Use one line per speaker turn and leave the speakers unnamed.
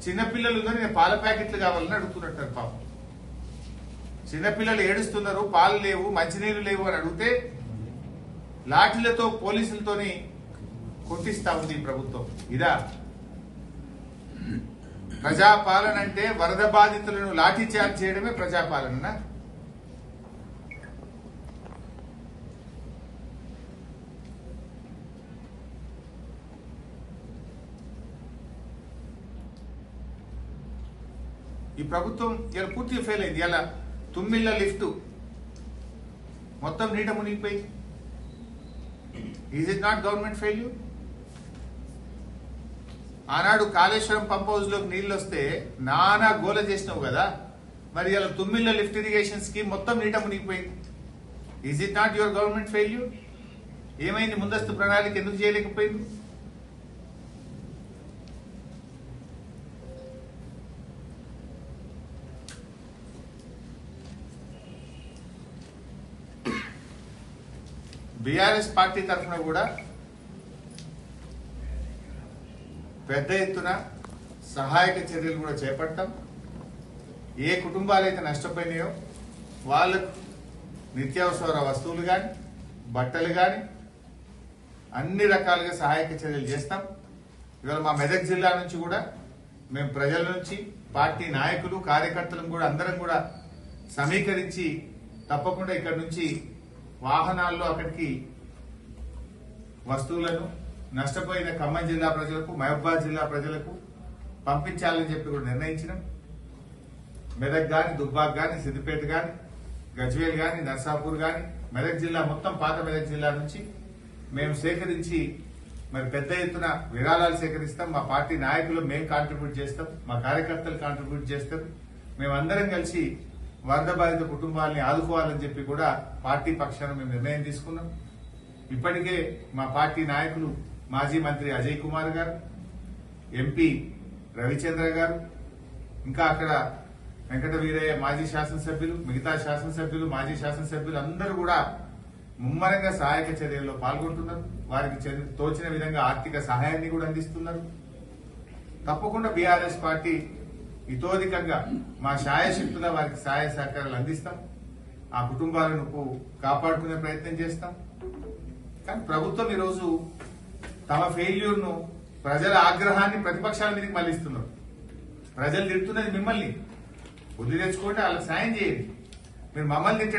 చిన్నపిల్లలు నేను పాల ప్యాకెట్లు కావాలని అడుగుతున్నట్టు పాపం. చిన్నపిల్లలు ఏడుస్తున్నారు, పాలు లేవు, మంచినీళ్ళు లేవు అని అడిగితే లాఠీలతో పోలీసులతోని కొట్టిస్తా ఉంది ఈ ప్రభుత్వం. ఇదా ప్రజాపాలన అంటే? వరద బాధితులను లాఠీ చార్జ్ చేయడమే ప్రజాపాలన? ఈ ప్రభుత్వం ఇలా పూర్తిగా ఫెయిల్ అయింది. ఇలా తుమ్మిళ్ళ లిఫ్ట్ మొత్తం నీట మునిగిపోయి. Is it not government failure? ఆనాడు కాళేశ్వరం పంప్ హౌస్ లోకి నీళ్ళు వస్తే నానా గోల చేసినావు కదా, మరి ఇలా తుమ్మిళ్ళ లిఫ్ట్ ఇరిగేషన్ స్కీమ్ మొత్తం నీట మునిగిపోయింది. Is it not your government failure? ఏమైంది? ముందస్తు ప్రణాళిక ఎందుకు చేయలేకపోయింది? బీఆర్ఎస్ పార్టీ తరఫున కూడా పెద్ద ఎత్తున సహాయక చర్యలు కూడా చేపట్టాం. ఏ కుటుంబాలైతే నష్టపోయినాయో వాళ్ళకు నిత్యావసర వస్తువులు కానీ, బట్టలు కానీ అన్ని రకాలుగా సహాయక చర్యలు చేస్తాం. ఇవాళ మా మెదక్ జిల్లా నుంచి కూడా మేము ప్రజల నుంచి, పార్టీ నాయకులు, కార్యకర్తలను కూడా అందరం కూడా సమీకరించి తప్పకుండా ఇక్కడ నుంచి వాహనాల్లో అక్కడికి వస్తువులను నష్టపోయిన ఖమ్మం జిల్లా ప్రజలకు, మహబూబాద్ జిల్లా ప్రజలకు పంపించాలని చెప్పి కూడా నిర్ణయించినాం. మెదక్ గాని, దుబ్బాక్ గాని, సిద్దిపేట గాని, గజ్వేల్ గాని, నర్సాపూర్ గాని, మెదక్ జిల్లా మొత్తం పాత మెదక్ జిల్లా నుంచి మేము సేకరించి మరి పెద్ద ఎత్తున విరాళాలు సేకరిస్తాం. మా పార్టీ నాయకులు మేము కాంట్రిబ్యూట్ చేస్తాం, మా కార్యకర్తలు కాంట్రిబ్యూట్ చేస్తారు. మేమందరం కలిసి వరద బాధిత కుటుంబాలని ఆదుకోవాలని చెప్పి కూడా పార్టీ పక్షాన మేము నిర్ణయం తీసుకున్నాం. ఇప్పటికే మా పార్టీ నాయకులు మాజీ మంత్రి అజయ్ కుమార్ గారు, ఎంపీ రవిచంద్ర గారు, ఇంకా అక్కడ వెంకట వీరయ్య మాజీ శాసనసభ్యులు, మిగతా శాసనసభ్యులు, మాజీ శాసనసభ్యులు అందరూ కూడా ముమ్మరంగా సహాయక చర్యల్లో పాల్గొంటున్నారు. వారికి తోచిన విధంగా ఆర్థిక సహాయాన్ని కూడా అందిస్తున్నారు. తప్పకుండా బీఆర్ఎస్ పార్టీ ఇతోధికంగా మా శాయశక్తుల వారికి సహాయ సహకారాలు అందిస్తాం. ఆ కుటుంబాలను కాపాడుకునే ప్రయత్నం చేస్తాం. కానీ ప్రభుత్వం ఈరోజు తమ ఫెయిల్యూర్ ను, ప్రజల ఆగ్రహాన్ని ప్రతిపక్షాల మీదకి మళ్లిస్తున్నారు. ప్రజలు తిడుతున్నది మిమ్మల్ని, బుద్ధి తెచ్చుకుంటే వాళ్ళకి సాయం చేయండి. మీరు మమ్మల్ని